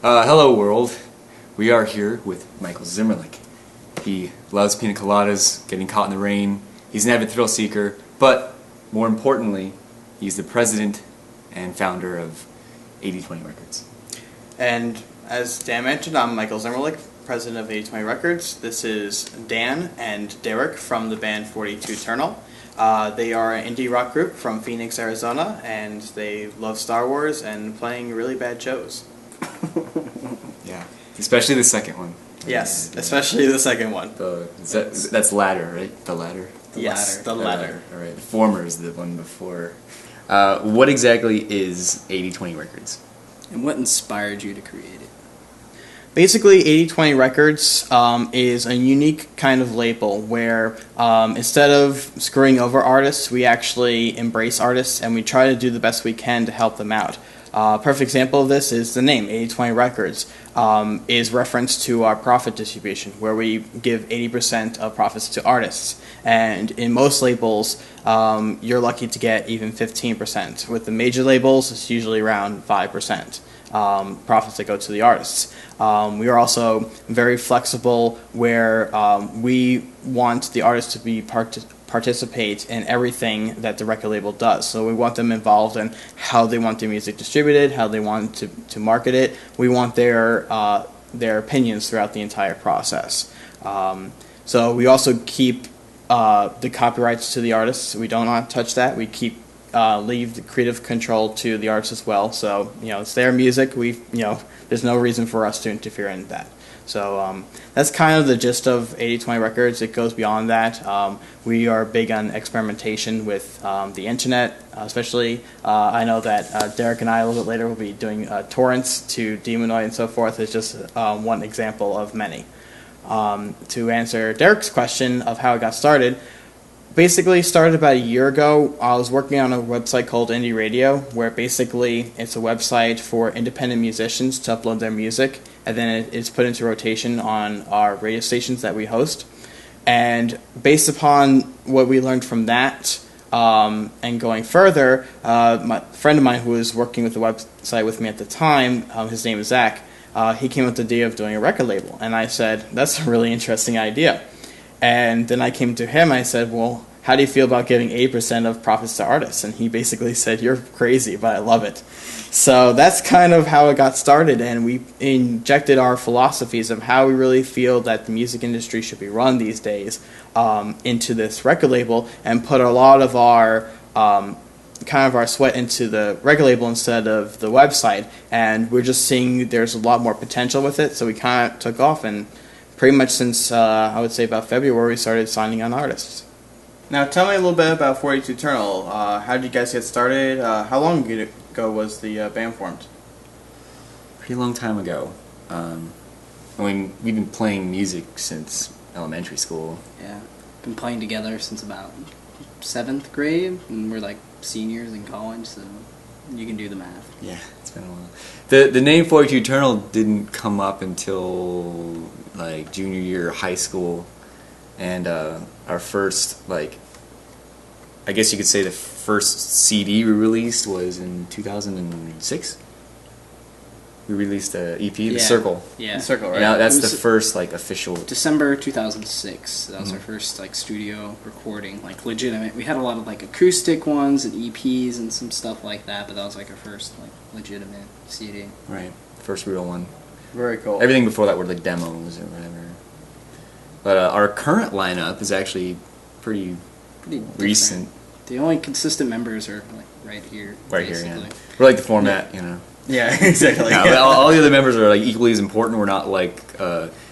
Hello world. We are here with Michael Zimmerlich. He loves pina coladas, getting caught in the rain. He's an avid thrill seeker, but more importantly, he's the president and founder of 80/20 Records. And as Dan mentioned, I'm Michael Zimmerlich, president of 80/20 Records. This is Dan and Derek from the band 42 Eternal. They are an indie rock group from Phoenix, Arizona, and they love Star Wars and playing really bad shows. Yeah, especially the second one. Yes, especially the second one. That's Ladder, right? The Ladder? Yes, the Ladder. Alright, the former is the one before. What exactly is 80/20 Records? And what inspired you to create it? Basically, 80/20 Records is a unique kind of label where instead of screwing over artists, we actually embrace artists and we try to do the best we can to help them out. A perfect example of this is the name, 80/20 Records, is reference to our profit distribution, where we give 80% of profits to artists. And in most labels, you're lucky to get even 15%. With the major labels, it's usually around 5%. Profits that go to the artists. We are also very flexible where we want the artists to be participate in everything that the record label does. So we want them involved in how they want their music distributed, how they want to market it. We want their opinions throughout the entire process. So we also keep the copyrights to the artists. We don't want to touch that. We keep leave the creative control to the artists as well. So it's their music. There's no reason for us to interfere in that. So that's kind of the gist of 80/20 Records. It goes beyond that. We are big on experimentation with the internet, especially. I know that Derek and I a little bit later will be doing torrents to Demonoid and so forth. It's just one example of many. To answer Derek's question of how it got started, basically started about a year ago. I was working on a website called Indie Radio, where basically it's a website for independent musicians to upload their music, and then it's put into rotation on our radio stations that we host. And based upon what we learned from that, and going further, my friend of mine who was working with the website with me at the time, his name is Zach, he came up with the idea of doing a record label. And I said, that's a really interesting idea. And then I came to him, I said, well, how do you feel about giving 8% of profits to artists? And he basically said, you're crazy, but I love it. So that's kind of how it got started, and we injected our philosophies of how we really feel that the music industry should be run these days into this record label, and put a lot of our our sweat into the record label instead of the website. And we're just seeing there's a lot more potential with it, so we kind of took off, and pretty much since, I would say about February, we started signing on artists. Now, tell me a little bit about 42 Eternal. How did you guys get started? How long ago was the band formed? Pretty long time ago. We've been playing music since elementary school. Yeah, been playing together since about 7th grade, and we're like seniors in college, so you can do the math. Yeah, it's been a while. The name 42 Eternal didn't come up until like junior year of high school, and our first, I guess you could say the first CD we released was in 2006. We released an EP, The Circle. Yeah, The Circle, right? Yeah, that's the first official. December 2006. That was our first studio recording, legitimate. We had a lot of acoustic ones and EPs and some stuff like that, but that was our first legitimate CD. Right, first real one. Very cool. Everything before that were demos or whatever. But our current lineup is actually pretty recent. The only consistent members are right here. Right basically. here, yeah. We're like the format, Yeah, exactly. Yeah, all the other members are equally as important. We're not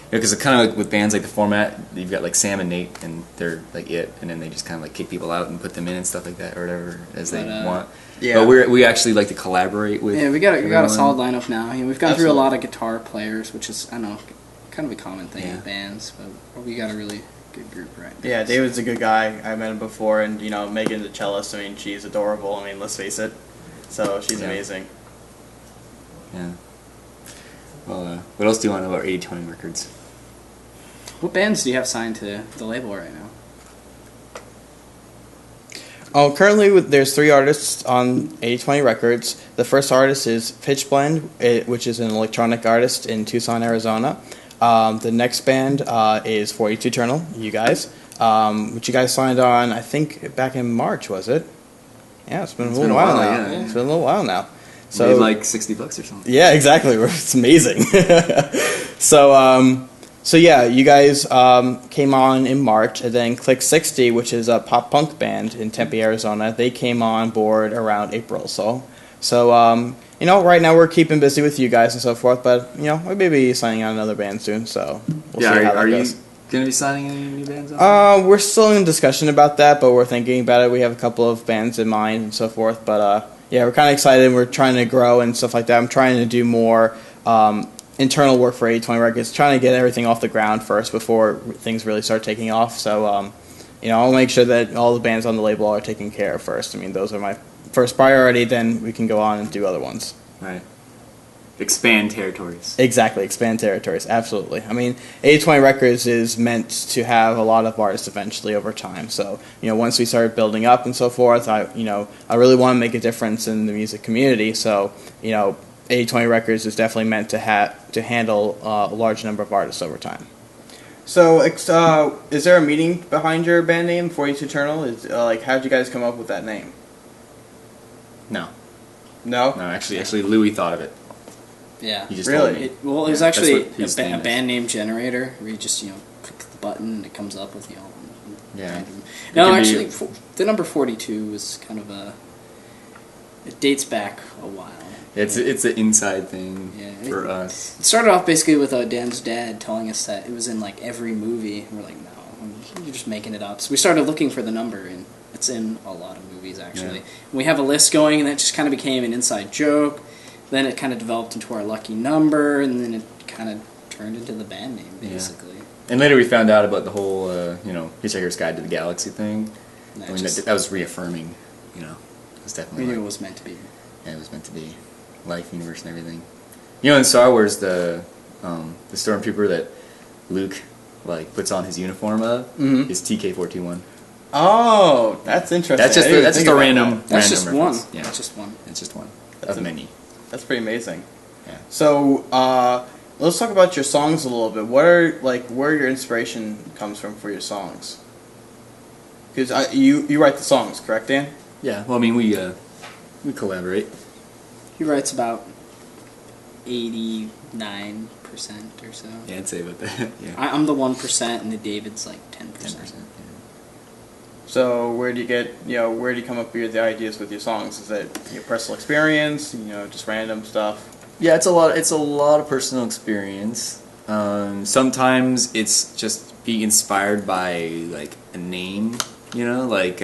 because kind of with bands like the format, you've got Sam and Nate, and they're it, and then they just kind of kick people out and put them in and stuff like that, or whatever as they want. Yeah. But we actually like to collaborate with. Yeah, we got a solid lineup now. We've gone through a lot of guitar players, which is kind of a common thing in bands, but we got a really good group right now. Yeah, David's a good guy. I met him before, and Megan, the cellist. She's adorable. Let's face it. So she's amazing. Yeah. Well, what else do you want to know about 80/20 Records? What bands do you have signed to the label right now? Oh, currently there's 3 artists on 8020 Records. The first artist is Pitch Blend, which is an electronic artist in Tucson, Arizona. The next band is 42 Eternal, you guys, which you guys signed on, I think, back in March, was it? Yeah, it's been a little while now. yeah. It's been a little while now. So made like $60 or something. Yeah, exactly. It's amazing. So yeah, you guys came on in March, and then Click 60, which is a pop punk band in Tempe, Arizona, they came on board around April. So right now we're keeping busy with you guys and so forth, but we may be signing on another band soon. So we'll see how that are goes. you gonna be signing any new bands on? We're still in discussion about that, but we're thinking about it. We have a couple of bands in mind and so forth, but yeah, we're kind of excited. We're trying to grow and stuff like that. I'm trying to do more internal work for 8020 Records, trying to get everything off the ground first before things really start taking off. So, I'll make sure that all the bands on the label are taken care of first. I mean, those are my first priority. Then we can go on and do other ones. Right. Expand territories. Exactly, expand territories. Absolutely. I mean, 8020 Records is meant to have a lot of artists eventually over time. So, once we start building up and so forth, I really want to make a difference in the music community. So, 8020 Records is definitely meant to handle a large number of artists over time. So, is there a meaning behind your band name, 42 Eternal? How did you guys come up with that name? No. No? No, actually, Louis thought of it. Yeah. He just Really? told me. It was actually his a name is. band name generator where you just click the button and it comes up with Yeah. random. It No, can be- actually, the number 42 was kind of it dates back a while. It's an inside thing Yeah. for us. It started off basically with Dan's dad telling us that it was in every movie. And we're like, no, you're just making it up. So we started looking for the number, and it's in a lot of movies actually. Yeah. And we have a list going, and that just kind of became an inside joke. Then it kind of developed into our lucky number, and then it kind of turned into the band name basically. And later we found out about the whole, Hitchhiker's Guide to the Galaxy thing. And I mean, that was reaffirming, it was definitely. we knew like- it was meant to be. Yeah, it was meant to be life, universe, and everything. In Star Wars, the stormtrooper that Luke puts on his uniform of is TK-421. Oh, that's interesting. That's just I didn't that's just think a about random. that. That's just random one. reference. Yeah, That's just one. it's just one That's of many. That's pretty amazing. Yeah. So, let's talk about your songs a little bit. What are where your inspiration comes from for your songs? Because you write the songs, correct, Dan? Yeah. Well, I mean, we collaborate. He writes about 89% or so. Yeah, I'd say about that. Yeah. I'm the 1%, and the David's 10%. 10%. So where do you get where do you come up with the ideas with your songs? Is it your personal experience? Just random stuff? Yeah, it's a lot of personal experience. Sometimes it's just being inspired by a name, like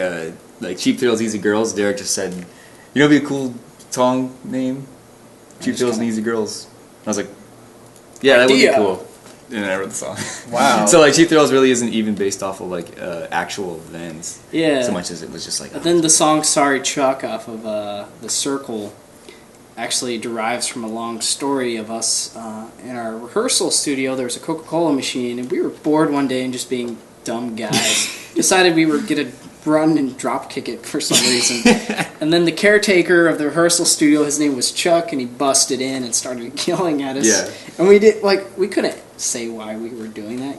Cheap Thrills, Easy Girls. Derek just said, it'd be a cool song name, Cheap Thrills and Easy Girls. I was like, yeah, that would be Idea. cool. And then I wrote the song. Wow. So Cheap Thrills really isn't even based off of actual events. Yeah. So much as it was just But then the song "Sorry Chuck" off of The Circle actually derives from a long story of us in our rehearsal studio. There was a Coca-Cola machine, and we were bored one day and just being dumb guys decided we were gonna run and drop kick it for some reason. And then the caretaker of the rehearsal studio, his name was Chuck, and he busted in and started yelling at us. Yeah. And we couldn't say why we were doing that.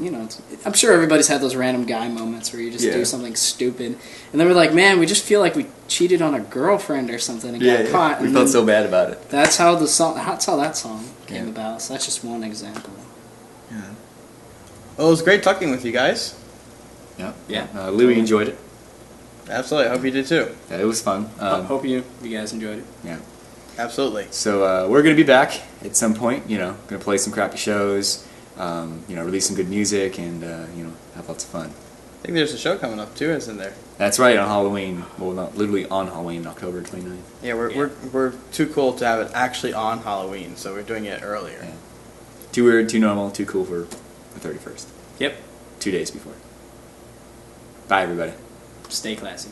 I'm sure everybody's had those random guy moments where you just do something stupid, and then we're like, man, we just feel like we cheated on a girlfrild or something and got caught. We And felt then so bad about it. That's how that song came about. So that's just one example. Yeah. Well, it was great talking with you guys. Yeah. Louis enjoyed it. Absolutely. I hope you did too. Yeah, it was fun. Hope you guys enjoyed it. Yeah. Absolutely. So we're gonna be back at some point. Gonna play some crappy shows. Release some good music and have lots of fun. I think there's a show coming up too, isn't there? That's right, on Halloween. Well, not literally on Halloween, October 29th. Yeah, we're too cool to have it actually on Halloween, so we're doing it earlier. Yeah. Too weird, too normal, too cool for the 31st. Yep. 2 days before. Bye, everybody. Stay classy.